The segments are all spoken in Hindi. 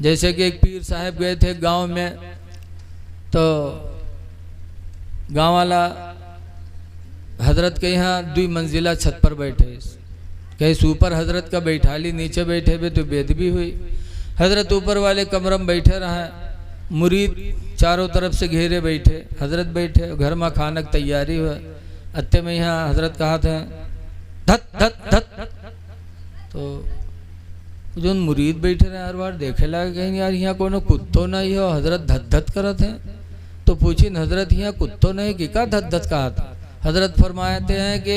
जैसे कि एक पीर साहब गए थे गांव में, तो गांव वाला हजरत के यहाँ 2 मंजिला छत पर बैठे, कहीं ऊपर हजरत का बैठा ली, नीचे बैठे हुए तो बेदबी हुई। हजरत ऊपर वाले कमरे में बैठे रहे, मुरीद चारों तरफ से घेरे बैठे, हजरत बैठे, घर में खाना की तैयारी हुआ। अत्ते में यहाँ हजरत कहा थे धत धत धत, तो जो मुरीद बैठे रहे हर बार देखे लगे कहीं यार यहाँ कोनो कुत्तो नहीं हो, हजरत धत धत करत हैं। तो पूछी हजरत यहाँ कुत्तो नहीं कि का धत धत कहा था। हजरत फरमाते हैं कि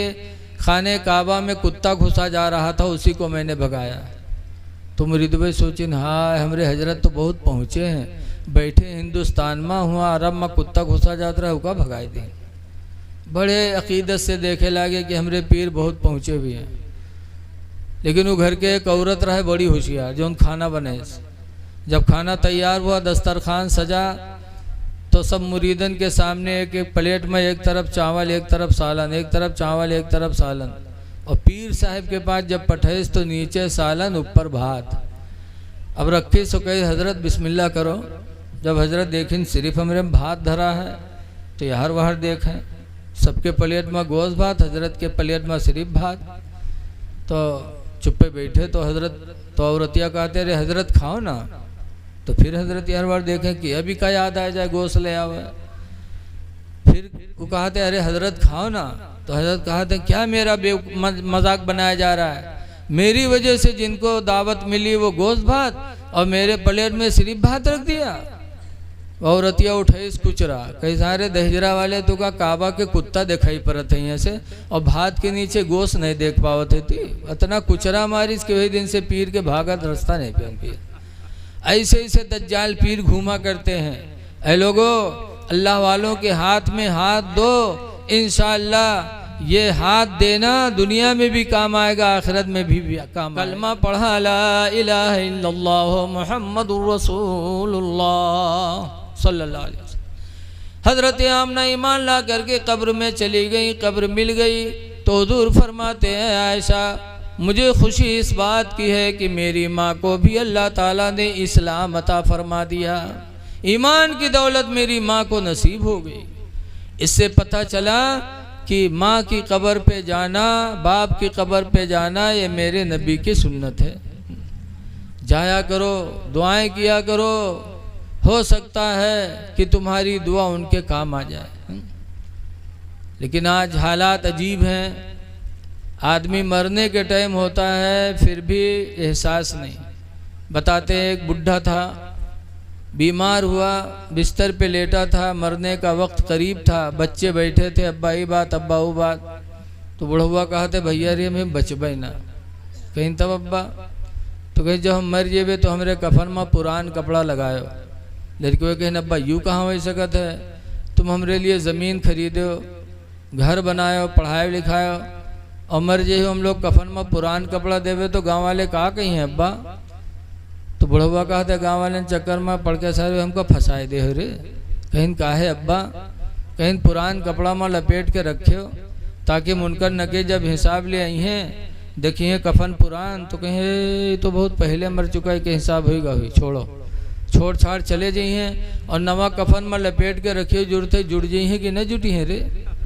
खाने काबा में कुत्ता घुसा जा रहा था, उसी को मैंने भगाया। तो मुरीद भाई सोचिन हाँ हमारे हजरत तो बहुत पहुँचे हैं, बैठे हिंदुस्तान में हुआ अरब में कुत्ता घुसा जाता रहा उसका भगाई दी। बड़े अकीदत से देखे लगे कि हमारे पीर बहुत पहुँचे भी हैं। लेकिन वो घर के एक औरत रहे बड़ी होशियार, जो खाना बने। जब खाना तैयार हुआ, दस्तरखान सजा, तो सब मुरीदन के सामने एक एक प्लेट में एक तरफ चावल एक तरफ सालन, एक तरफ चावल एक तरफ सालन। और पीर साहब के पास जब पठेस तो नीचे सालन ऊपर भात। अब रखी सो कहे हजरत बिस्मिल्लाह करो। जब हजरत देखें सिर्फ हमारे में भात धरा है, तो यार बाहर देखें सबके प्लेट में गोश्त भात, हजरत के प्लेट में सिर्फ भात। तो चुप्पे बैठे, तो हजरत तो औरतिया कहते अरे हजरत खाओ ना। तो फिर हजरत यार बार देखें कि अभी का याद आ जाए गोश्त ले आवे। फिर वो कहते अरे हजरत खाओ ना। तो हजरत कहते क्या मेरा मजाक बनाया जा रहा है, मेरी वजह से जिनको दावत मिली वो गोश्त भात और मेरे प्लेट में सिर्फ भात रख दिया। औरतिया उठाई कुचरा, कई सारे दहजरा वाले तो का काबा के कुत्ता दिखाई पड़त है यहाँ से, और भात के नीचे गोश्त नहीं देख पावत थी। इतना कुचरा मारी इसके वही दिन से पीर के भागत रास्ता नहीं पे पीर। ऐसे ऐसे दज्जाल पीर घूमा करते हैं। ऐ लोगो अल्लाह वालों के हाथ में हाथ दो, इंशाअल्लाह ये हाथ देना दुनिया में भी काम आएगा, आखिरत में भी काम आएगा। कलमा पढ़ा ला इलाहा इल्लल्लाह मुहम्मदुर रसूलुल्लाह सल्लल्लाहु अलैहि वसल्लम। हजरत आमना ईमान ला करके कब्र में चली गई, कब्र मिल गई। तो हुजूर फरमाते हैं आयशा मुझे खुशी इस बात की है कि मेरी माँ को भी अल्लाह ताला ने इस्लाम अता फरमा दिया, ईमान की दौलत मेरी माँ को नसीब हो गई। इससे पता चला कि माँ की कब्र पे जाना, बाप की कब्र पे जाना ये मेरे नबी की सुन्नत है। जाया करो, दुआएं किया करो, हो सकता है कि तुम्हारी दुआ उनके काम आ जाए। लेकिन आज हालात अजीब हैं, आदमी मरने के टाइम होता है फिर भी एहसास नहीं। बताते हैं एक बुढ़ा था, बीमार हुआ, बिस्तर पे लेटा था, मरने का वक्त करीब था, बच्चे बैठे थे, अब्बा ही बात अब्बा वो बात। तो बूढ़ा हुआ कहते भैया रे हमें बचबे ना। कहीं तब अब्बा, तो कहीं जब हम मर जेबे तो हमारे कफन में पुरान कपड़ा लगायो। लड़के हुए कहीं अब्बा यूँ कहाँ हो सकत है, तुम हमरे लिए ज़मीन खरीदो, घर बनायो, पढ़ाए लिखायो, और मर जे हम लोग कफन में पुरान कपड़ा देवे तो गाँव वाले कहा कहीं हैं अब्बा। तो बूढ़ा हुआ कहते गाँव वाले चक्कर में पड़ के सारे हमको फंसाए दे हो रे। कहीं काहे अब्बा, कहीं पुरान कपड़ा में लपेट के रखे हो ताकि मुनकर नके जब हिसाब ले आई हैं देखिए कफन पुरान, तो कहीं तो बहुत पहले मर चुका है कि हिसाब होगा हुई, छोड़ो छोड़ छाड़ चले जाइए और नवा कफन में लपेट के रखिए, जुड़ते जुड़ जाइए कि न जुटी हैं रे।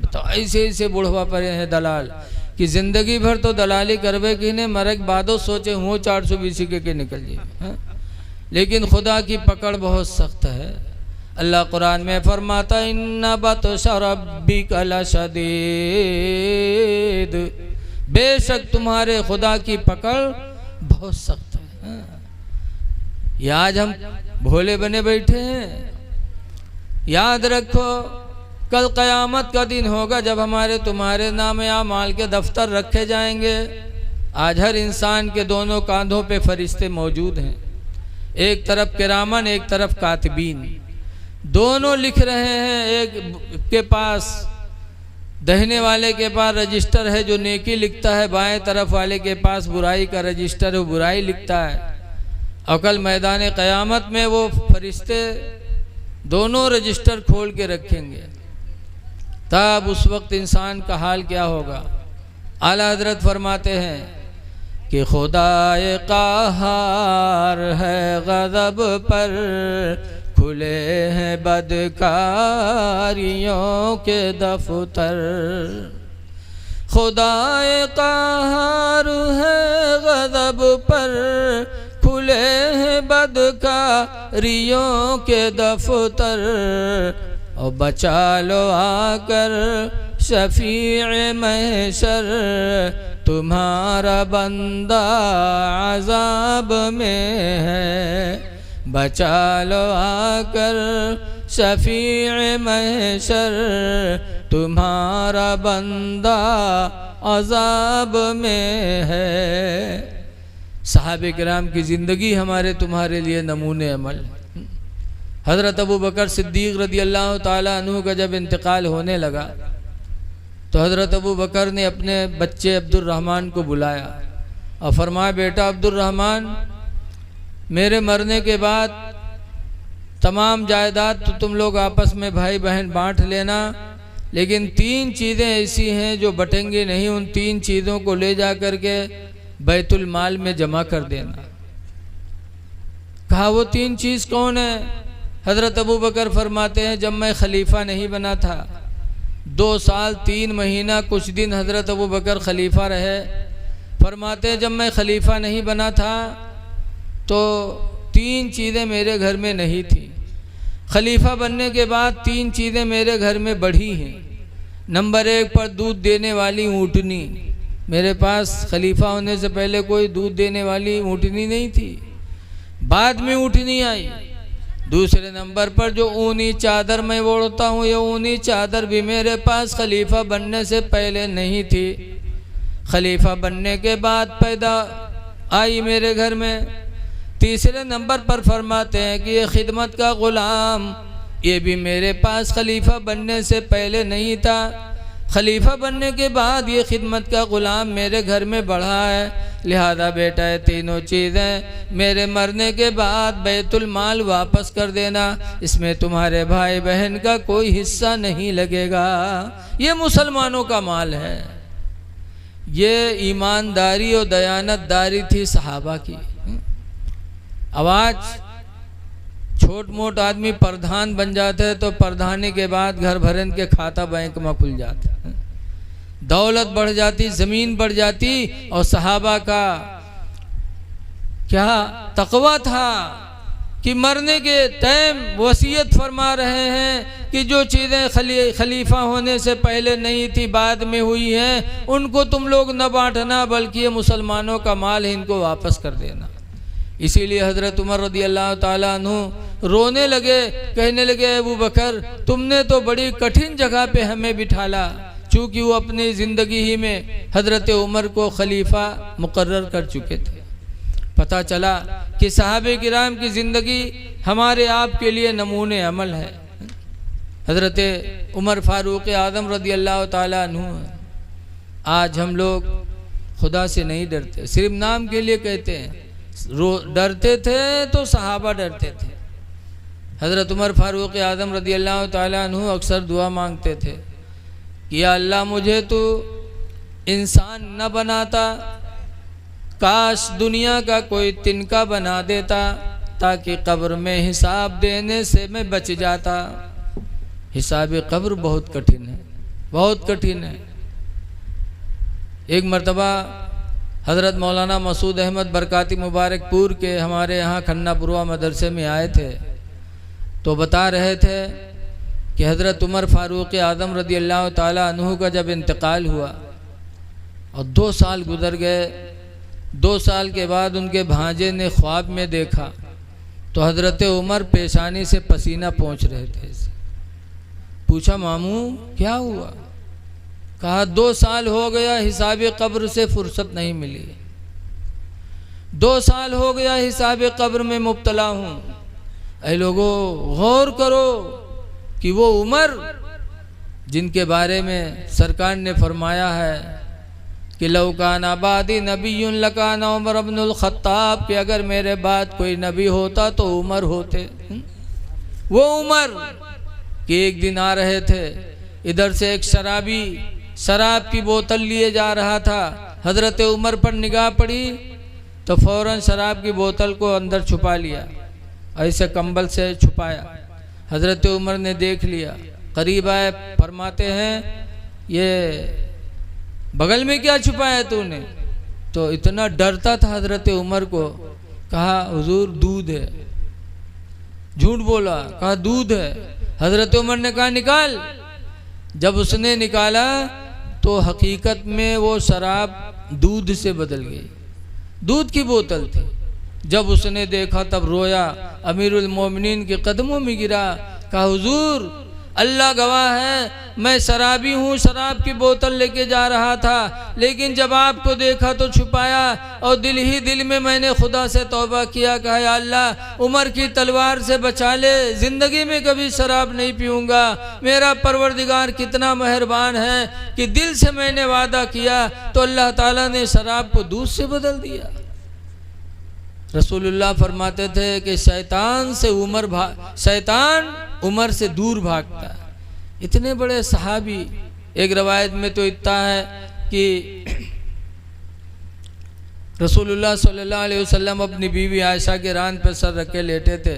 तो ऐसे ऐसे बुढ़वा पड़े हैं दलाल कि जिंदगी भर तो दलाली करवे कि ने मरे के बादो सोचे हुआ 420 के निकल जाए। लेकिन खुदा की पकड़ बहुत सख्त है। अल्लाह कुरान में फरमाता इन्ना बतशा रब्बिका लशदीद, बेशक तुम्हारे खुदा की पकड़ बहुत सख्त है। ये आज हम भोले बने बैठे हैं, याद रखो कल क़यामत का दिन होगा जब हमारे तुम्हारे नाम आमाल के दफ्तर रखे जाएंगे। आज हर इंसान के दोनों कांधों पे फरिश्ते मौजूद हैं, एक तरफ किरामन एक तरफ कातिबीन, दोनों लिख रहे हैं। एक के पास दहिने वाले के पास रजिस्टर है जो नेकी लिखता है, बाएं तरफ वाले के पास बुराई का रजिस्टर है वो बुराई लिखता है। और कल मैदान क़यामत में वो फरिश्ते दोनों रजिस्टर खोल के रखेंगे, तब उस वक्त इंसान का हाल क्या होगा। आला हजरत फरमाते हैं कि खुदाए क़हार है ग़ज़ब पर, खुले हैं बदकारियों के दफ्तर। खुदाए क़हार है ग़ज़ब पर, खुले हैं बदकारियों के दफ्तर। और बचा लो आकर शफ़ीए महशर, तुम्हारा बंदा अज़ाब में है। बचा लो आकर शफ़ीए महशर, तुम्हारा बंदा अज़ाब में है। सहाबे किराम की ज़िंदगी हमारे तुम्हारे लिए नमूने अमल। हज़रत अबू बकर सिद्दीक़ रज़ी अल्लाह ताला अन्हु का जब इंतकाल होने लगा तो हज़रत अबू बकर ने अपने बच्चे अब्दुर्रहमान को बुलाया और फरमाया, बेटा अब्दुर्रहमान, मेरे मरने के बाद तमाम जायदाद तो तुम लोग आपस में भाई बहन बांट लेना, लेकिन 3 चीज़ें ऐसी हैं जो बटेंगी नहीं, उन 3 चीज़ों को ले जा कर के बैतुल माल में जमा कर देना। कहा वो 3 चीज़ कौन है? हज़रत अबू बकर फरमाते हैं, जब मैं खलीफा नहीं बना था, 2 साल 3 महीना कुछ दिन हज़रत अबू बकर खलीफा रहे। फरमाते हैं जब मैं खलीफा नहीं बना था तो 3 चीज़ें मेरे घर में नहीं थी। खलीफा बनने के बाद 3 चीज़ें मेरे घर में बढ़ी हैं। नंबर 1 पर दूध देने वाली ऊँटनी। मेरे पास खलीफा होने से पहले कोई दूध देने वाली ऊँटनी नहीं थी, बाद में ऊँटनी आई। दूसरे नंबर पर जो ऊनी चादर मैं ओढ़ता हूँ, ये ऊनी चादर भी मेरे पास खलीफा बनने से पहले नहीं थी, खलीफा बनने के बाद पैदा आई मेरे घर में। तीसरे नंबर पर फरमाते हैं कि ये खिदमत का ग़ुलाम, ये भी मेरे पास खलीफा बनने से पहले नहीं था, खलीफा बनने के बाद ये खिदमत का ग़ुलाम मेरे घर में बढ़ा है। लिहाजा बेटा ये 3 चीज़ें मेरे मरने के बाद बैतुल माल वापस कर देना, इसमें तुम्हारे भाई बहन का कोई हिस्सा नहीं लगेगा, ये मुसलमानों का माल है। ये ईमानदारी और दयानतदारी थी सहाबा की। अब आज छोट मोट आदमी प्रधान बन जाते हैं तो प्रधानी के बाद घर भरन के खाता बैंक में खुल जाते हैं, दौलत बढ़ जाती, ज़मीन बढ़ जाती। और सहाबा का क्या तकवा था कि मरने के टाइम वसीयत फरमा रहे हैं कि जो चीज़ें खलीफा होने से पहले नहीं थी बाद में हुई हैं, उनको तुम लोग न बांटना, बल्कि ये मुसलमानों का माल है, इनको वापस कर देना। इसीलिए हज़रत उमर रज़ी अल्लाह ताला अन्हु रोने लगे, कहने लगे, अबू बकर तुमने तो बड़ी कठिन जगह पे हमें बिठाला। चूँकि वो अपनी ज़िंदगी ही में हज़रत उमर को खलीफा मुकर्रर कर चुके थे। पता चला कि सहाबे किराम की ज़िंदगी हमारे आपके लिए नमूने अमल है। हज़रत उमर फ़ारूक़ आज़म रज़ी अल्लाह ताला अन्हु। आज हम लोग खुदा से नहीं डरते, सिर्फ नाम के लिए कहते हैं। डरते थे तो सहाबा डरते थे। हज़रत उमर फ़ारूक़ आज़म रज़ी अल्लाह ताला अन्हु अक्सर दुआ मांगते थे कि या अल्लाह मुझे तो इंसान न बनाता, काश दुनिया का कोई तिनका बना देता ताकि कब्र में हिसाब देने से मैं बच जाता। हिसाब कब्र बहुत कठिन है, बहुत कठिन है। एक मरतबा हज़रत मौलाना मसूद अहमद बरकाती मुबारकपुर के हमारे यहाँ खन्नापुरवा मदरसे में आए थे तो बता रहे थे कि हज़रत उमर फ़ारूक़ आज़म रज़ी अल्लाह ताला अन्हु का जब इंतकाल हुआ और 2 साल गुज़र गए, 2 साल के बाद उनके भांजे ने ख्वाब में देखा तो हज़रत उमर पेशानी से पसीना पोंछ रहे थे। पूछा, मामू क्या हुआ? कहा 2 साल हो गया हिसाब कब्र से फुर्सत नहीं मिली, 2 साल हो गया हिसाब कब्र में मुब्तला हूँ। ऐ लोगों गौर करो कि वो उमर जिनके बारे में सरकार ने फरमाया है कि लौकान आबादी नबीयुन लकान उमर इब्नुल खत्ताब, कि अगर मेरे बाद कोई नबी होता तो उमर होते। वो उमर कि एक दिन आ रहे थे, इधर से एक शराबी शराब की बोतल लिए जा रहा था, हज़रत उमर पर निगाह पड़ी तो फ़ौरन शराब की बोतल को अंदर छुपा लिया, ऐसे कंबल से छुपाया। हज़रत उमर ने देख लिया, करीब आए, फरमाते हैं ये बगल में क्या छुपाया तूने? तो इतना डरता था हज़रत उमर को, कहा हुजूर दूध है। झूठ बोला, कहा दूध है। हज़रत उमर ने कहा निकाल। जब उसने निकाला तो हकीकत में वो शराब दूध से बदल गई, दूध की बोतल थी। जब उसने देखा तब रोया, अमीरुल मोमिनीन के कदमों में गिरा, कहा हुजूर अल्लाह गवाह है, मैं शराबी हूँ, शराब की बोतल लेके जा रहा था, लेकिन जब आपको देखा तो छुपाया और दिल ही दिल में मैंने खुदा से तौबा किया, कहा या अल्लाह उमर की तलवार से बचा ले, ज़िंदगी में कभी शराब नहीं पीऊँगा। मेरा परवरदिगार कितना मेहरबान है कि दिल से मैंने वादा किया तो अल्लाह ताला ने शराब को दूध से बदल दिया। रसूलुल्लाह फरमाते थे कि शैतान उमर से दूर भागता है। इतने बड़े सहाबी, एक रवायत में तो इतना है कि रसूलुल्लाह सल्लल्लाहु अलैहि वसल्लम अपनी बीवी आयशा के रान पे सर रख के लेटे थे,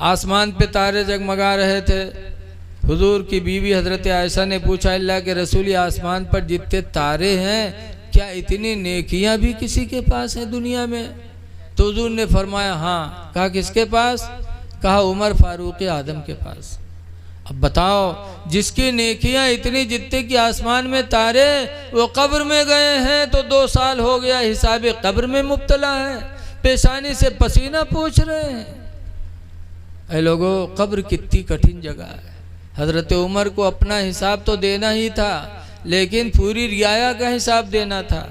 आसमान पे तारे जगमगा रहे थे। हुजूर की बीवी हज़रत आयशा ने पूछा, अल्लाह के रसूल आसमान पर जितने तारे हैं क्या इतनी नेकियां भी किसी के पास है दुनिया में? तो हुजूर ने फरमाया हाँ। कहा किसके पास? कहा उमर फारूक आदम के पास। अब बताओ, जिसकी नेकियां इतनी जितने कि आसमान में तारे, वो कब्र में गए हैं तो 2 साल हो गया हिसाब कब्र में मुब्तला है, पेशानी से पसीना पोंछ रहे हैं। ऐ लोगों, कब्र कितनी कठिन जगह है। हज़रत उमर को अपना हिसाब तो देना ही था, लेकिन पूरी रियाया का हिसाब देना था।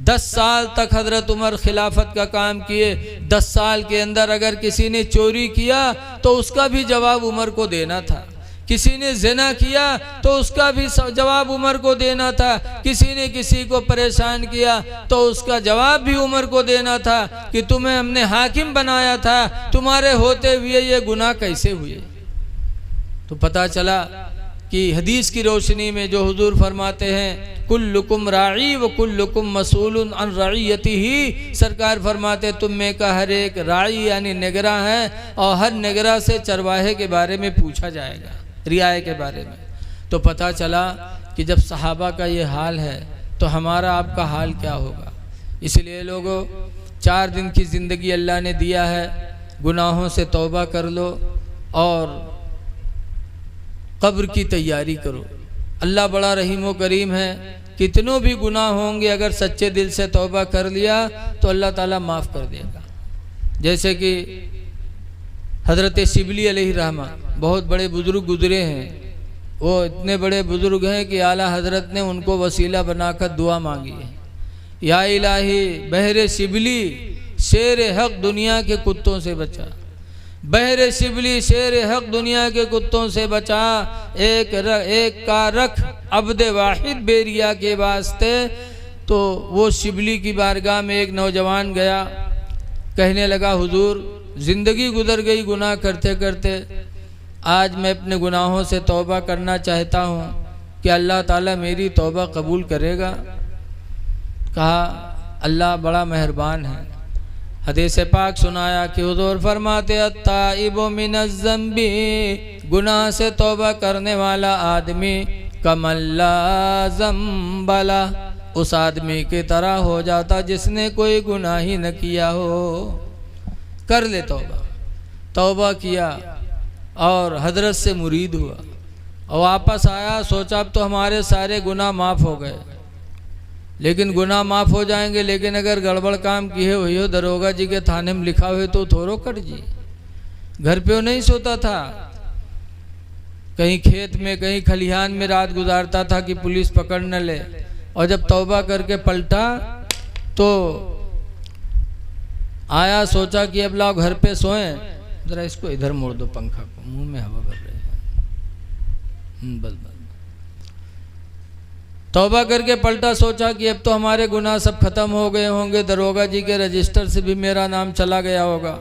10 साल तक हज़रत उमर खिलाफत का काम किए। 10 साल के अंदर अगर किसी ने चोरी किया तो उसका भी जवाब उमर को देना था, किसी ने ज़िना किया तो उसका भी जवाब उमर को देना था, किसी ने किसी को परेशान किया तो उसका जवाब भी उमर को देना था कि तुम्हें हमने हाकिम बनाया था, तुम्हारे होते हुए ये गुनाह कैसे हुए। तो पता चला कि हदीस की रोशनी में जो हुजूर फरमाते हैं कुल्लुकुम राई व कुल्लुकुम मसूलुन अन रईयतिही, सरकार फरमाते तुम में का हर एक राई यानी निगरा है और हर निगरा से चरवाहे के बारे में पूछा जाएगा, रियाए के बारे में। तो पता चला कि जब सहाबा का ये हाल है तो हमारा आपका हाल क्या होगा। इसलिए लोगों, 4 दिन की ज़िंदगी अल्लाह ने दिया है, गुनाहों से तौबा कर लो और कब्र की तैयारी करो। अल्लाह बड़ा रहीम व करीम है, कितनों भी गुनाह होंगे अगर सच्चे दिल से तौबा कर लिया तो अल्लाह ताला माफ़ कर देगा। जैसे कि हज़रत शिबली अलैहिर्रहमा, बहुत बड़े बुज़ुर्ग गुज़रे हैं, वो इतने बड़े बुज़ुर्ग हैं कि आला हज़रत ने उनको वसीला बनाकर दुआ मांगी है, या इलाही बहरे शिबली शेर हक़ दुनिया के कुत्तों से बचा, बहरे शिबली शेर हक़ दुनिया के कुत्तों से बचा, एक का रख अब्द वाहिद बेरिया के वास्ते। तो वो शिबली की बारगाह में एक नौजवान गया, कहने लगा हुजूर ज़िंदगी गुजर गई गुनाह करते करते, आज मैं अपने गुनाहों से तौबा करना चाहता हूँ, कि अल्लाह ताला मेरी तौबा कबूल करेगा? कहा अल्लाह बड़ा मेहरबान है। हदीस पाक सुनाया कि हुजूर फरमाते अत्ताइबु मिनज़्ज़म्बि, गुनाह से तौबा करने वाला आदमी कमल्ला ज़म्बला, उस आदमी की तरह हो जाता जिसने कोई गुनाह ही न किया हो। कर ले तौबा। तौबा किया और हजरत से मुरीद हुआ और वापस आया, सोचा अब तो हमारे सारे गुनाह माफ़ हो गए। लेकिन गुनाह माफ़ हो जाएंगे, लेकिन अगर गड़बड़ काम किए हुई हो, दरोगा जी के थाने में लिखा हुए तो थोड़ो कट जी। घर पे वो नहीं सोता था, कहीं खेत में कहीं खलिहान में रात गुजारता था कि पुलिस पकड़ न ले। और जब तौबा करके पलटा तो आया, सोचा कि अब लाओ घर पे सोएं। ज़रा इसको इधर मोड़ दो, पंखा को, मुंह में हवा भर रही है। बस तौबा करके पलटा, सोचा कि अब तो हमारे गुनाह सब खत्म हो गए होंगे, दरोगा जी के रजिस्टर से भी मेरा नाम चला गया होगा।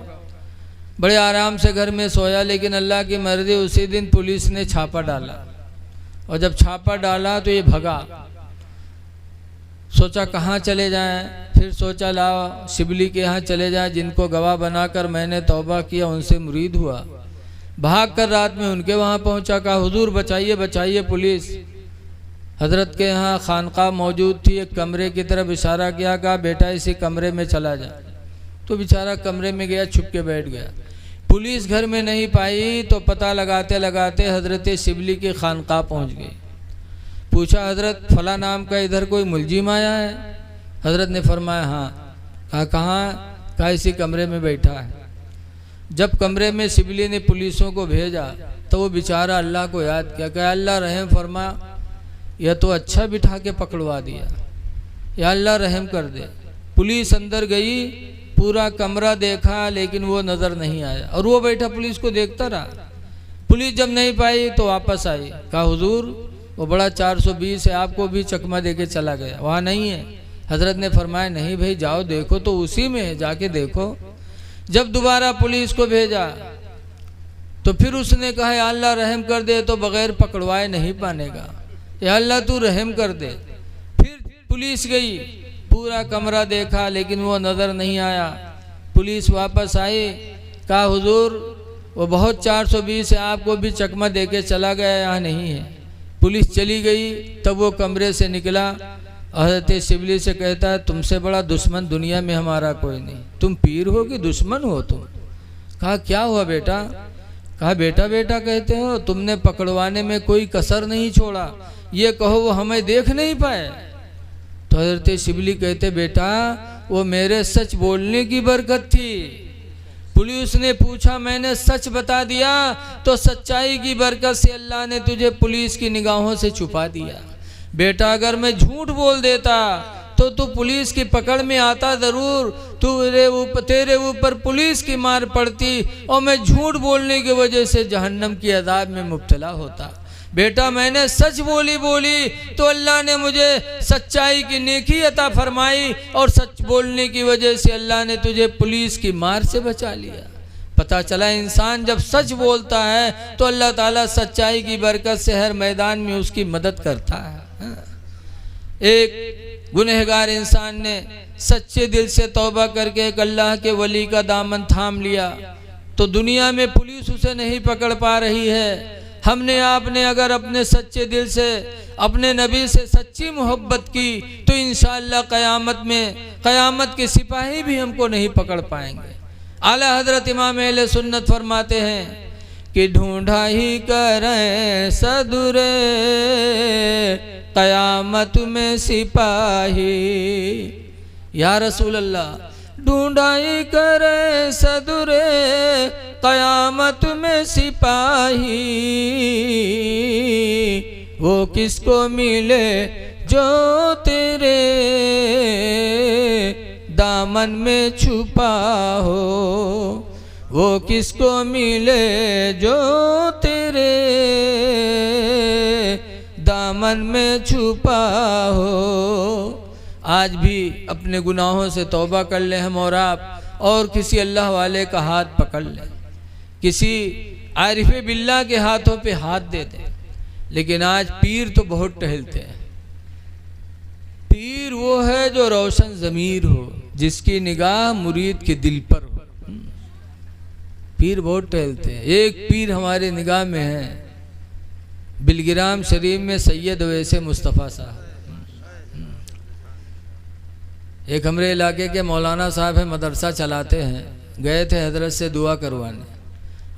बड़े आराम से घर में सोया, लेकिन अल्लाह की मर्जी उसी दिन पुलिस ने छापा डाला। और जब छापा डाला तो ये भगा। सोचा कहाँ चले जाएं, फिर सोचा लाओ शिबली के यहाँ चले जाएं, जिनको गवाह बनाकर मैंने तौबा किया उनसे मुरीद हुआ। भाग कर रात में उनके वहाँ पहुँचा, कहा हुजूर बचाइए बचाइए पुलिस। हजरत के यहाँ खानका मौजूद थी, एक कमरे की तरफ इशारा किया, कहा बेटा इसी कमरे में चला जा। तो बेचारा कमरे में गया, छुप के बैठ गया। पुलिस घर में नहीं पाई तो पता लगाते लगाते हजरत शिबली की खानका पहुँच गई। पूछा हजरत फला नाम का इधर कोई मुलजिम आया है? हजरत ने फरमाया हाँ। कहा कहाँ? कहा इसी कमरे में बैठा है। जब कमरे में शिबली ने पुलिसों को भेजा तो वो बेचारा अल्लाह को याद किया, कहा अल्लाह रहम फरमा, यह तो अच्छा बिठा के पकड़वा दिया, या अल्लाह रहम कर दे। पुलिस अंदर गई, पूरा कमरा देखा लेकिन वो नज़र नहीं आया और वो बैठा पुलिस को देखता रहा। पुलिस जब नहीं पाई तो वापस आई, कहा हुजूर वो बड़ा 420 है, आपको भी चकमा दे के चला गया, वहाँ नहीं है। हजरत ने फरमाया नहीं भाई जाओ देखो तो उसी में है, जाके देखो। जब दोबारा पुलिस को भेजा तो फिर उसने कहा या अल्लाह रहम कर दे, तो बगैर पकड़वाए नहीं पानेगा, या अल्लाह तू रहम कर दे। फिर पुलिस गई, पूरा कमरा देखा लेकिन वो नज़र नहीं आया। पुलिस वापस आई, कहा हुजूर वो बहुत 420 है, आपको भी चकमा दे के चला गया, यहाँ नहीं है। पुलिस चली गई, तब वो कमरे से निकला, हज़रत शिबली से कहता है तुमसे बड़ा दुश्मन दुनिया में हमारा कोई नहीं, तुम पीर हो कि दुश्मन हो तुम? कहा क्या हुआ बेटा? कहा बेटा बेटा कहते हो, तुमने पकड़वाने में कोई कसर नहीं छोड़ा, ये कहो वो हमें देख नहीं पाए। तो हज़रत शिबली कहते बेटा वो मेरे सच बोलने की बरकत थी। पुलिस ने पूछा, मैंने सच बता दिया तो सच्चाई की बरकत से अल्लाह ने तुझे पुलिस की निगाहों से छुपा दिया। बेटा अगर मैं झूठ बोल देता तो तू पुलिस की पकड़ में आता ज़रूर, तेरे ऊपर पुलिस की मार पड़ती और मैं झूठ बोलने की वजह से जहन्नम की अज़ाब में मुब्तला होता। बेटा मैंने सच बोली तो अल्लाह ने मुझे सच्चाई की नेकी अता फरमाई और सच बोलने की वजह से अल्लाह ने तुझे पुलिस की मार से बचा लिया। पता चला इंसान जब सच बोलता है तो अल्लाह ताला सच्चाई की बरकत से हर मैदान में उसकी मदद करता है। एक गुनहगार इंसान ने सच्चे दिल से तौबा करके एक अल्लाह के वली का दामन थाम लिया तो दुनिया में पुलिस उसे नहीं पकड़ पा रही है। हमने आपने अगर अपने सच्चे दिल से अपने नबी से सच्ची मोहब्बत की तो इंशाअल्लाह क़यामत के सिपाही भी हमको नहीं पकड़ पाएंगे। आला हजरत इमाम अहले सुन्नत फरमाते हैं कि ढूंढा ही करें सदुरे क़यामत में सिपाही, या रसूल अल्लाह ढूंढा ही करे सदुरे क़यामत में सिपाही, वो किसको मिले जो तेरे दामन में छुपा हो, वो किसको मिले जो तेरे दामन में छुपा हो। आज भी अपने गुनाहों से तौबा कर लें हम और आप, और किसी अल्लाह वाले का हाथ पकड़ लें, किसी आरिफ़े बिल्लाह के हाथों पे हाथ दे दें। लेकिन आज पीर तो बहुत टहलते हैं। पीर वो है जो रोशन ज़मीर हो, जिसकी निगाह मुरीद के दिल पर हो। पीर बहुत टहलते हैं। एक पीर हमारे निगाह में है, बिलगिराम शरीफ में सैयद वैसे मुस्तफ़ा साहब। एक हमारे इलाके के मौलाना साहब है, मदरसा चलाते हैं। गए थे हजरत से दुआ करवाने,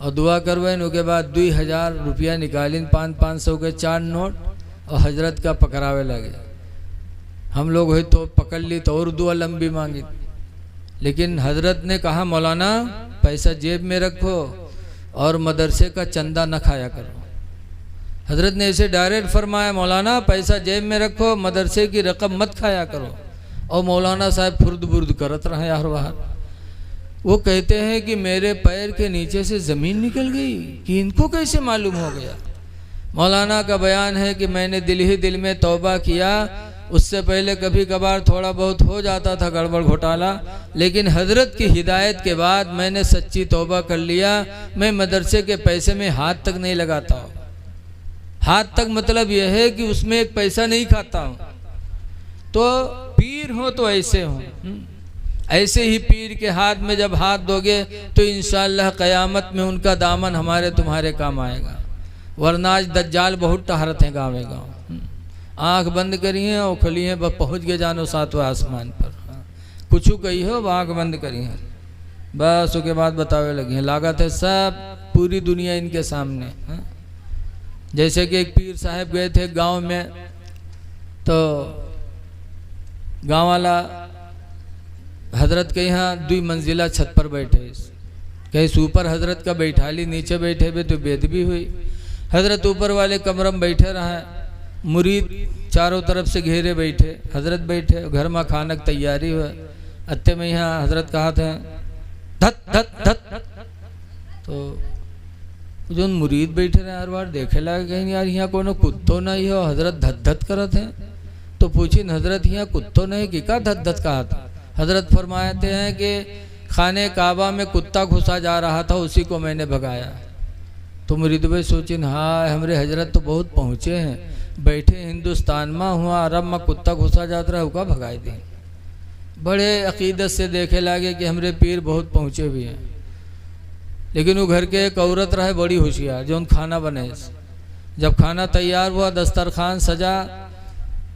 और दुआ करवाने के बाद 2000 रुपया निकालीन, 500 के 4 नोट, और हजरत का पकड़ावे लगे। हम लोग हुई तो पकड़ ली तो और दुआ लंबी मांगी, लेकिन हजरत ने कहा मौलाना पैसा जेब में रखो और मदरसे का चंदा न खाया करो। हजरत ने इसे डायरेक्ट फरमाया मौलाना पैसा जेब में रखो, मदरसे की रकम मत खाया करो। और मौलाना साहब फुर्द बुर्द करत रहे यार बाहर। वो कहते हैं कि मेरे पैर के नीचे से ज़मीन निकल गई, कि इनको कैसे मालूम हो गया। मौलाना का बयान है कि मैंने दिल ही दिल में तौबा किया, उससे पहले कभी कभार थोड़ा बहुत हो जाता था गड़बड़ घोटाला, लेकिन हजरत की हिदायत के बाद मैंने सच्ची तौबा कर लिया। मैं मदरसे के पैसे में हाथ तक नहीं लगाता हूँ। हाथ तक मतलब यह है कि उसमें एक पैसा नहीं खाता हूँ। तो पीर हो तो ऐसे हो, ऐसे ही पीर के हाथ में जब हाथ दोगे तो इंशाअल्लाह क़यामत में उनका दामन हमारे तुम्हारे काम आएगा। वरना आज दज्जाल बहुत टहरते हैं गाँव गाँव, आँख बंद करी है और खुली है, बस पहुँच गए जानो सातवें आसमान पर। कुछ कही हो आँख बंद करी है, बस उसके बाद बतावे लगी हैं, लागत है सब पूरी दुनिया इनके सामने। जैसे कि एक पीर साहब गए थे गांव में, तो गांव वाला हजरत के यहाँ 2 मंजिला छत पर बैठे, कहीं ऊपर हजरत का बैठा ली, नीचे बैठे हुए तो बेदबी हुई। हजरत ऊपर वाले कमरे में बैठे रहे, मुरीद चारों तरफ से घेरे बैठे, हजरत बैठे, घर में खाना की तैयारी हुआ। अत्ते में यहाँ हजरत कहा थे धत धत धत, तो जो मुरीद बैठे रहे हर बार देखे लगे कहीं यार यहाँ कोनो कुत्तो नहीं हो, हजरत धत धत करत हैं। तो पूछी हजरत यहाँ कुत्तो नहीं कि का धत धत कहा था। हजरत फरमाते हैं कि खाने काबा में कुत्ता घुसा जा रहा था, उसी को मैंने भगाया। तो मुरीद भाई सोचिन हाँ हमारे हजरत तो बहुत पहुँचे हैं, बैठे हिंदुस्तान में हुआ अरब में कुत्ता घुसा जाता रहा हुआ भगाए दें। बड़े अकीदत से देखे लगे कि हमारे पीर बहुत पहुँचे भी हैं। लेकिन वो घर के एक औरत रहे बड़ी होशियार, जो उन खाना बने। जब खाना तैयार हुआ, दस्तरखान सजा,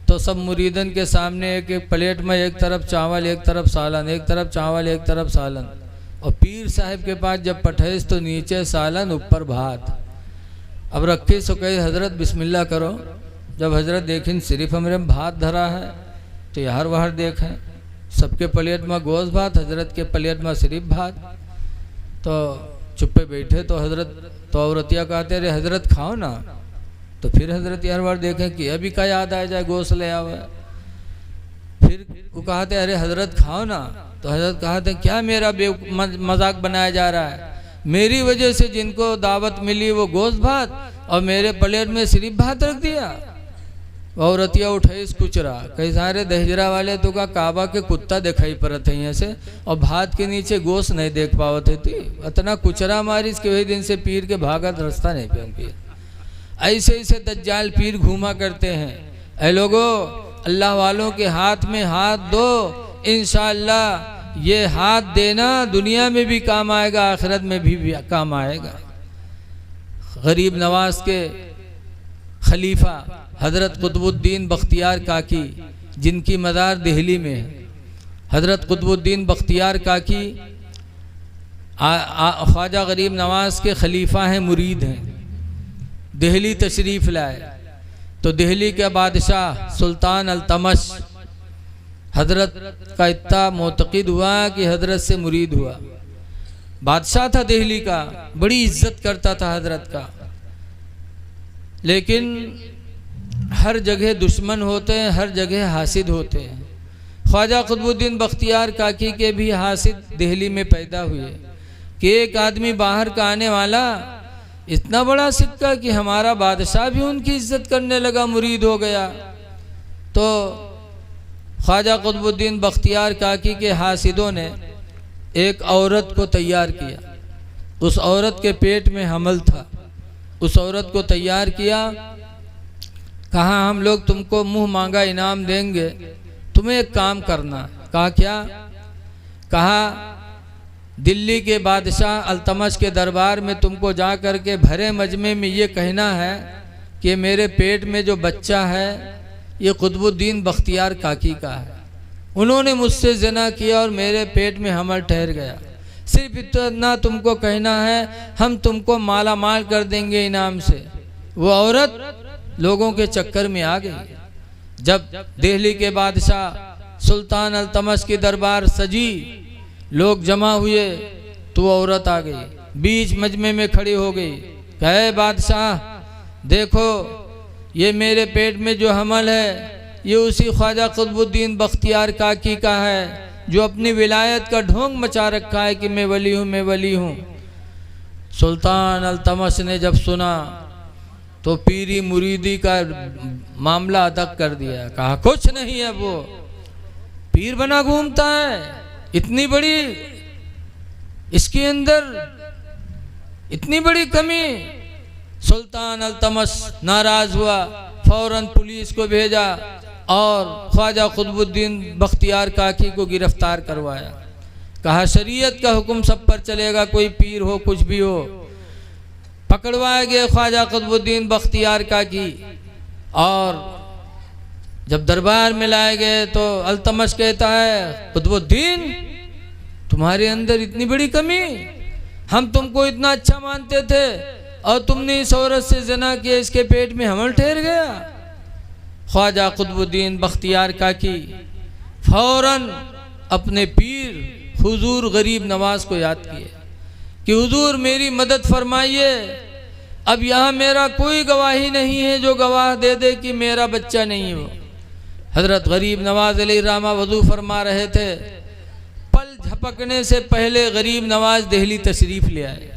तो सब मुरीदन के सामने एक एक प्लेट में एक तरफ चावल एक तरफ सालन, एक तरफ चावल एक तरफ सालन। और पीर साहब के पास जब पठेस तो नीचे सालन ऊपर भात। अब रखे सो कहे हजरत बिस्मिल्लाह करो। जब हजरत देखें सिर्फ हमारे भात धरा है, तो यार बाहर देखें सबके प्लेट में गोश्त भात, हजरत के प्लेट में सिर्फ भात। तो चुप्पे बैठे, तो हजरत तो औरतिया कहते अरे हजरत खाओ ना। तो फिर हजरत यार बार देखें कि अभी का याद आ जाए गोश्त ले आवे। फिर वो कहते अरे हजरत खाओ ना। तो हजरत कहते क्या मेरा मजाक बनाया जा रहा है, मेरी वजह से जिनको दावत मिली वो गोश्त भात और मेरे प्लेट में सिर्फ भात रख दिया। औरतिया उठे इस कुचरा, कई सारे दहजरा वाले तो का काबा के कुत्ता दिखाई पड़ते हैं ऐसे, और भात के नीचे गोश्त नहीं देख पावत थी। इतना कुचरा मारी इसके वही दिन से पीर के भागत रास्ता नहीं पे पीर। ऐसे ऐसे दज्जाल पीर घूमा करते हैं। ऐ लोगों, अल्लाह वालों के हाथ में हाथ दो, इंशाअल्लाह ये हाथ देना दुनिया में भी काम आएगा, आखिरत में भी काम आएगा। गरीब नवाज के खलीफा हज़रत कुतुबुद्दीन बख्तियार काकी, जिनकी मज़ार दिल्ली में है। हज़रत कुतुबुद्दीन बख्तियार काकी ख्वाजा गरीब नवाज के खलीफा हैं, मुरीद हैं। दिल्ली तशरीफ़ लाए तो दिल्ली के बादशाह सुल्तान अल्तमश हज़रत का इतना मोतक़िद हुआ कि हज़रत से मुरीद हुआ। बादशाह था दिल्ली का, बड़ी इज्जत करता था हज़रत का। लेकिन हर जगह दुश्मन होते हैं, हर जगह हासिद होते हैं। ख्वाजा कुतुबुद्दीन बख्तियार काकी के भी हासिद दिल्ली में पैदा हुए कि एक आदमी बाहर का आने वाला इतना बड़ा सिक्का कि हमारा बादशाह भी उनकी इज्जत करने लगा, मुरीद हो गया। तो ख्वाजा कुतुबुद्दीन बख्तियार काकी के हासिदों ने एक औरत को तैयार किया। उस औरत के पेट में हमल था। उस औरत को तैयार किया, कहा हम लोग तुमको मुंह मांगा इनाम देंगे, तुम्हें एक काम करना। कहा क्या? कहा दिल्ली के बादशाह अल्तमश के दरबार में तुमको जा कर के भरे मजमे में ये कहना है कि मेरे पेट में जो बच्चा है ये कुतुबुद्दीन बख्तियार काकी का है। उन्होंने मुझसे ज़िना किया और मेरे पेट में हमल ठहर गया। सिर्फ इतना तुमको कहना है, हम तुमको माला माल कर देंगे इनाम से। वो औरत लोगों के चक्कर में आ गई। जब दिल्ली के बादशाह सुल्तान अल्तमश की दरबार सजी, लोग जमा हुए, तो वो औरत आ गई, बीच मजमे में खड़ी हो गई। कहे बादशाह देखो, ये मेरे पेट में जो हमल है ये उसी ख्वाजा कुतुबुद्दीन बख्तियार काकी का है, जो अपनी विलायत का ढोंग मचा रखा है कि मैं वली हूँ, मैं वली हूँ। सुल्तान अल्तमश ने जब सुना तो पीरी मुरीदी का मामला अदा कर दिया। कहा कुछ नहीं है, वो पीर बना घूमता है, इतनी बड़ी इसके अंदर इतनी बड़ी कमी। सुल्तान अल्तमश नाराज हुआ, फौरन पुलिस को भेजा, और ख्वाजा कुतुबुद्दीन बख्तियार काकी को गिरफ्तार करवाया। कहा शरीयत का हुक्म सब पर चलेगा, कोई पीर हो कुछ भी हो। पकड़वाए गए ख्वाजा कुतुबुद्दीन बख्तियार काकी, और जब दरबार में लाए गए तो अल्तमश कहता है कुतुबुद्दीन तुम्हारे अंदर इतनी बड़ी कमी, हम तुमको इतना अच्छा मानते थे और तुमने इस औरत से ज़िना किया, इसके पेट में हमल ठहर गया। ख्वाजा कुतुबुद्दीन बख्तियार काकी फौरन अपने पीर हुजूर गरीब नवाज को याद किए कि हुजूर मेरी मदद फरमाइए, अब यहाँ मेरा कोई गवाही नहीं है जो गवाह दे दे कि मेरा बच्चा नहीं हो। हज़रत गरीब नवाज अलैहिर्रहमा वज़ू फरमा रहे थे, पल झपकने से पहले गरीब नवाज दिल्ली तशरीफ़ ले आए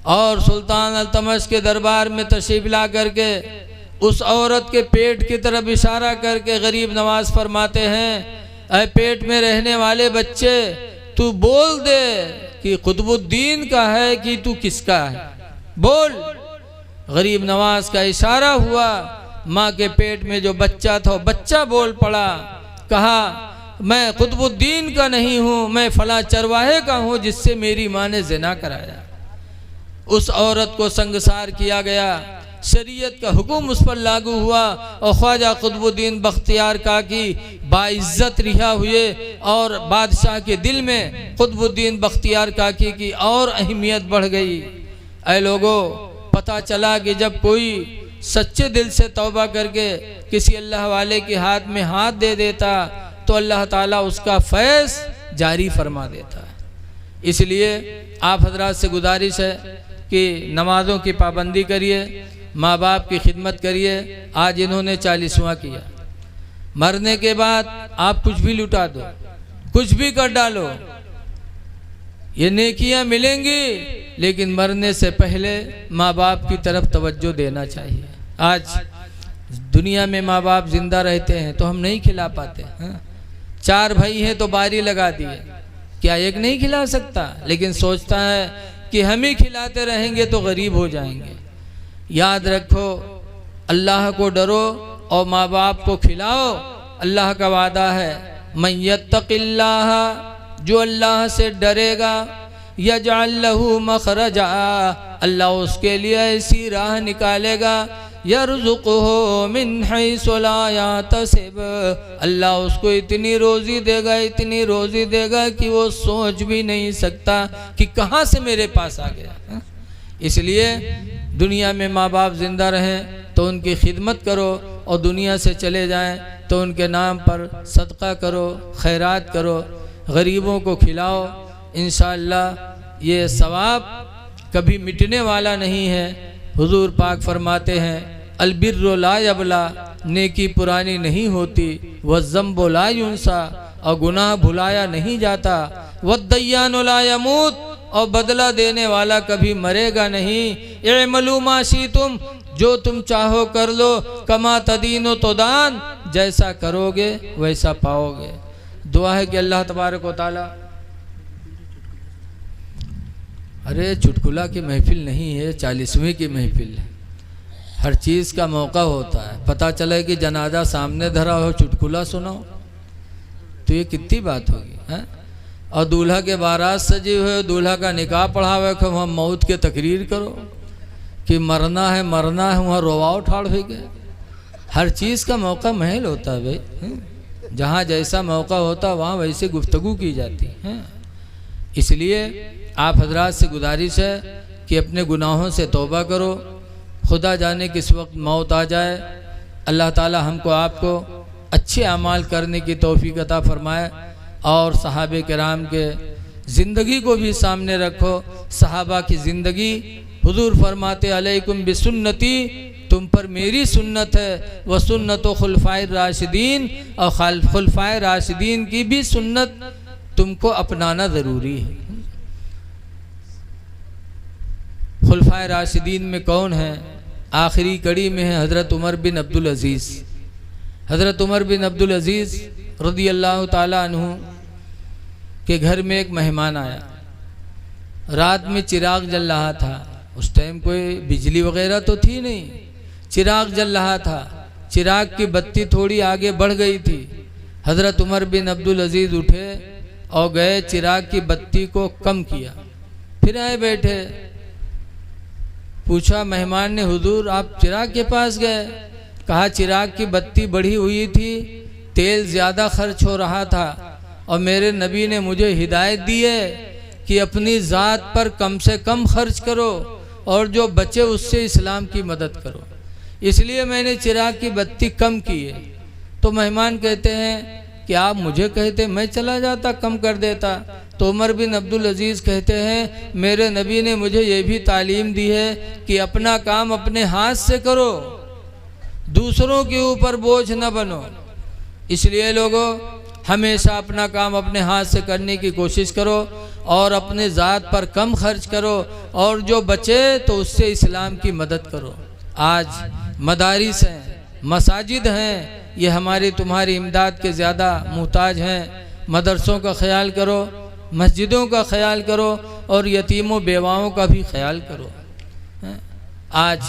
और सुल्तान अल्तमश के दरबार में तशरीफ़ ला करके उस औरत के पेट की तरफ इशारा करके गरीब नवाज फरमाते हैं, ऐ पेट में रहने वाले बच्चे तू बोल दे कि कुतुबुद्दीन का है कि तू किसका है, बोल। गरीब नवाज का इशारा हुआ, माँ के पेट में जो बच्चा था बच्चा बोल पड़ा। कहा मैं कुतुबुद्दीन का नहीं हूँ, मैं फला चरवाहे का हूँ जिससे मेरी माँ ने ज़िना कराया। उस औरत को संगसार किया गया, शरीयत का हुक्म उस पर लागू हुआ और ख्वाजा कुतुबुद्दीन बख्तियार काकी बाइज्जत रिहा हुए और बादशाह के दिल में कुतुबुद्दीन बख्तियार काकी की और अहमियत बढ़ गई। ऐ लोगों, पता चला कि जब कोई सच्चे दिल से तौबा करके किसी अल्लाह वाले के हाथ में हाथ दे देता तो अल्लाह ताला उसका फैज़ जारी फरमा देता है। इसलिए आप हजरात से गुजारिश है कि नमाज़ों की पाबंदी करिए, माँ बाप की खिदमत करिए। आज इन्होंने 40वां किया, मरने के बाद आप कुछ भी लुटा दो, कुछ भी कर डालो, ये नेकियां मिलेंगी, लेकिन मरने से पहले माँ बाप की तरफ तवज्जो देना चाहिए। आज दुनिया में माँ बाप जिंदा रहते हैं तो हम नहीं खिला पाते हैं। 4 भाई हैं तो बारी लगा दिए, क्या एक नहीं खिला सकता? लेकिन सोचता है कि हम ही खिलाते रहेंगे तो गरीब हो जाएंगे। याद रखो, अल्लाह को डरो और माँ बाप को खिलाओ। अल्लाह का वादा है, मन यत्तक़िल्लाह, जो अल्लाह से डरेगा, यजअल लहू मखरजा, अल्लाह उसके लिए ऐसी राह निकालेगा, यरज़ुक़हु मिन हैसु ला यहतसिब, अल्लाह उसको इतनी रोज़ी देगा, इतनी रोज़ी देगा कि वो सोच भी नहीं सकता कि कहाँ से मेरे पास आ गया। इसलिए दुनिया में माँ बाप जिंदा रहें तो उनकी खिदमत करो और दुनिया से चले जाएं तो उनके नाम पर सदका करो, खैरात करो, गरीबों को खिलाओ। इंशाअल्लाह ये सवाब कभी मिटने वाला नहीं है। हुजूर पाक फरमाते हैं, अलबिर्रु ला यबला, नेकी पुरानी नहीं होती, वज़्ज़म्बु ला युंसा, और गुनाह भुलाया नहीं जाता, वद्दय्यानु ला यमूत, और बदला देने वाला कभी मरेगा नहीं। इअमलू मा शीतुम, जो तुम चाहो कर लो, कमा तदीनो तुदान, जैसा करोगे वैसा पाओगे। दुआ है कि अल्लाह तबारक व तआला, अरे चुटकुला की महफिल नहीं है, 40वीं की महफिल है। हर चीज़ का मौका होता है। पता चले कि जनाजा सामने धरा हो, चुटकुला सुनाओ तो ये कितनी बात होगी, है? और दूल्हा के बारात सजे हुए, दूल्हा का निकाह पढ़ावे को वहाँ मौत के तकरीर करो कि मरना है मरना है, वहाँ रोवाओ ठाड़ हो गए। हर चीज़ का मौका महल होता है भाई, जहाँ जैसा मौका होता वहाँ वैसे गुफ्तगू की जाती है। इसलिए आप हजरात से गुजारिश है कि अपने गुनाहों से तौबा करो। खुदा जाने किस वक्त मौत आ जाए। अल्लाह ताला हमको आपको अच्छे अमाल करने की तौफीक अता फरमाए और सहाबे किराम के ज़िंदगी को भी सामने रखो। सहाबा की ज़िंदगी, हुजूर फरमाते अलैकुम बिसुन्नती, तुम पर मेरी सुन्नत है, व सुन्नत खुलफाए राशिदीन, और खुलफाए राशिदीन की भी सुन्नत तुमको अपनाना ज़रूरी है। खुलफाए राशिदीन में कौन है? आखिरी कड़ी में है हज़रत उमर बिन अब्दुल अज़ीज़। हज़रत उमर बिन अब्दुल अज़ीज़ रज़ी अल्लाह ताला अन्हु के घर में एक मेहमान आया। रात में चिराग जल रहा था। उस टाइम कोई बिजली वगैरह तो थी नहीं, चिराग जल रहा था। चिराग की बत्ती थोड़ी आगे बढ़ गई थी। हज़रत उमर बिन अब्दुल अजीज़ उठे और गए, चिराग की बत्ती को कम किया, फिर आए बैठे। पूछा मेहमान ने, हुजूर आप चिराग के पास गए? कहा चिराग की बत्ती बढ़ी हुई थी, तेल ज़्यादा खर्च हो रहा था और मेरे नबी ने मुझे हिदायत दी है कि अपनी ज़ात पर कम से कम खर्च करो और जो बचे उससे इस्लाम की मदद करो, इसलिए मैंने चिराग की बत्ती कम की है। तो मेहमान कहते हैं कि आप मुझे कहते, मैं चला जाता कम कर देता। तो उमर बिन अब्दुल अजीज़ कहते हैं मेरे नबी ने मुझे ये भी तालीम दी है कि अपना काम अपने हाथ से करो, दूसरों के ऊपर बोझ न बनो। इसलिए लोगों, हमेशा अपना काम अपने हाथ से करने की कोशिश करो और अपने ज़ात पर कम खर्च करो और जो बचे तो उससे इस्लाम की मदद करो। आज मदारिस हैं, मसाजिद हैं, ये हमारी तुम्हारी इमदाद के ज़्यादा मुहताज हैं। मदरसों का ख्याल करो, मस्जिदों का ख्याल करो और यतीमों बेवाओं का भी ख्याल करो। आज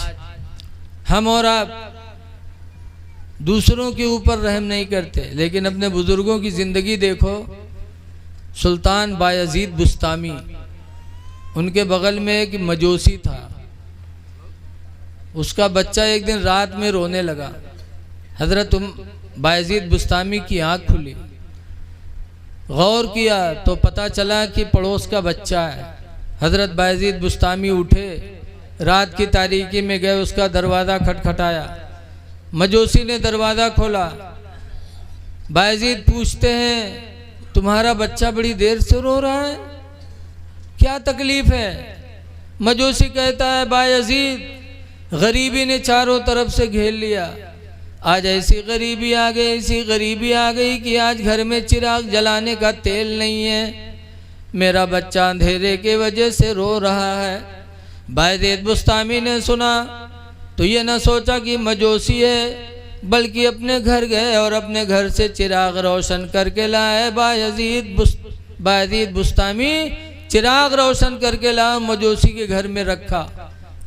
हम और आप दूसरों के ऊपर रहम नहीं करते, लेकिन अपने बुज़ुर्गों की ज़िंदगी देखो। सुल्तान बायजीद बुस्तामी, उनके बगल में एक मजूसी था, उसका बच्चा एक दिन रात में रोने लगा। हज़रत बायजीद बुस्तामी की आँख खुली, गौर किया तो पता चला कि पड़ोस का बच्चा है। हज़रत बायजीद बुस्तामी उठे, रात की तारीकी में गए, उसका दरवाज़ा खटखटाया। मजूसी ने दरवाज़ा खोला। बायजीद पूछते हैं तुम्हारा बच्चा बड़ी देर से रो रहा है, क्या तकलीफ़ है? मजूसी कहता है बायजीद, गरीबी ने चारों तरफ से घेर लिया। आज ऐसी गरीबी आ गई, ऐसी गरीबी आ गई कि आज घर में चिराग जलाने का तेल नहीं है। मेरा बच्चा अंधेरे के वजह से रो रहा है। बायजीद बुस्तामी ने सुना तो ये न सोचा कि मजूसी है, बल्कि अपने घर गए और अपने घर से चिराग रोशन करके लाए। बायजीद बुस्तामी चिराग रोशन करके ला, मजूसी के घर में रखा।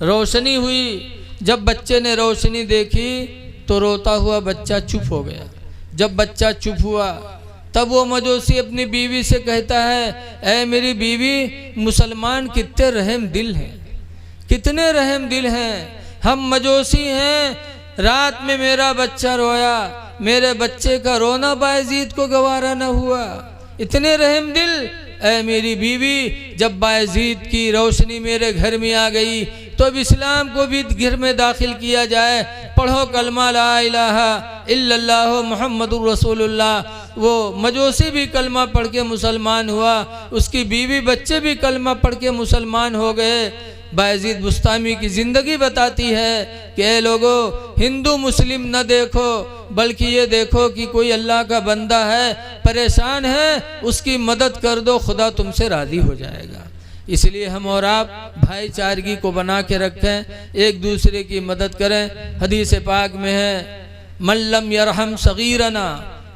रोशनी हुई, जब बच्चे ने रोशनी देखी तो रोता हुआ बच्चा चुप हो गया। जब बच्चा चुप हुआ तब वो मजूसी अपनी बीवी से कहता है, ऐ मेरी बीवी, मुसलमान कितने रहम दिल हैं, कितने रहम दिल हैं। हम मजूसी हैं, रात में मेरा बच्चा रोया, मेरे बच्चे का रोना बायजीद को गवारा न हुआ, इतने रहम दिल। ऐ मेरी बीवी, जब बायजीद की रोशनी मेरे घर में आ गई तो अब इस्लाम को भी घर में दाखिल किया जाए। पढ़ो कलमा ला इलाहा इल्लल्लाह मुहम्मदुर रसूलुल्लाह। वो मजूसी भी कलमा पढ़ के मुसलमान हुआ, उसकी बीवी बच्चे भी कलमा पढ़ के मुसलमान हो गए। बायजीद बुस्तामी की ज़िंदगी बताती है कि ए लोगो, हिंदू मुस्लिम न देखो, बल्कि ये देखो कि कोई अल्लाह का बंदा है, परेशान है, उसकी मदद कर दो, खुदा तुमसे राज़ी हो जाएगा। इसलिए हम और आप भाईचारगी को बना के रखें, एक दूसरे की मदद करें। हदीस पाक में है, मल्लम यरहम सगीरना,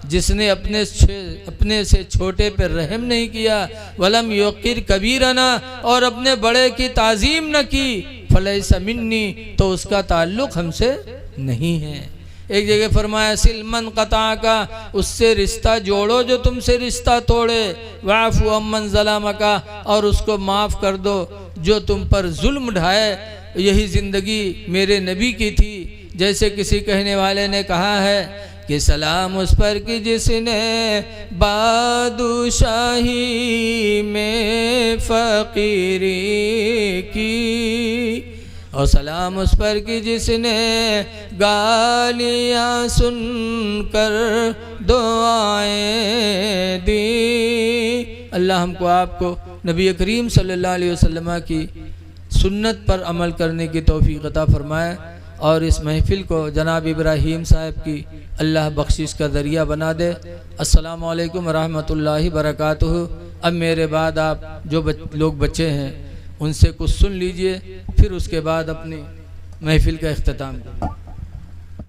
जिसने अपने से छोटे पर रहम नहीं किया, वलम युक़िर कबीरना, और अपने बड़े की ताज़ीम न की, फलैसा मिन्नी, तो उसका ताल्लुक़ हमसे नहीं है। एक जगह फरमाया, सिलमन क़ता का, उससे रिश्ता जोड़ो जो तुमसे रिश्ता तोड़े, वाफ़ु अम्मन ज़लामका, और उसको माफ़ कर दो जो तुम पर जुल्म ढाए। यही ज़िंदगी मेरे नबी की थी। जैसे किसी कहने वाले ने कहा है कि सलाम उस पर कि जिसने बादशाही में फ़कीरी की, और सलाम उस पर कि जिसने गालियाँ सुनकर दुआएं दी। अल्लाह हमको आपको नबी करीम सल्लल्लाहु अलैहि वसल्लम की सुन्नत पर अमल करने की तौफीक अता फरमाए और इस महफ़िल को जनाब इब्राहीम साहब की अल्लाह बख्शिश का ज़रिया बना दे। अस्सलामु अलैकुम रहमतुल्लाहि बरकातुहू। अब मेरे बाद आप जो लोग बच्चे हैं उनसे कुछ सुन लीजिए, फिर उसके बाद अपनी महफ़िल का इख्तिताम करें।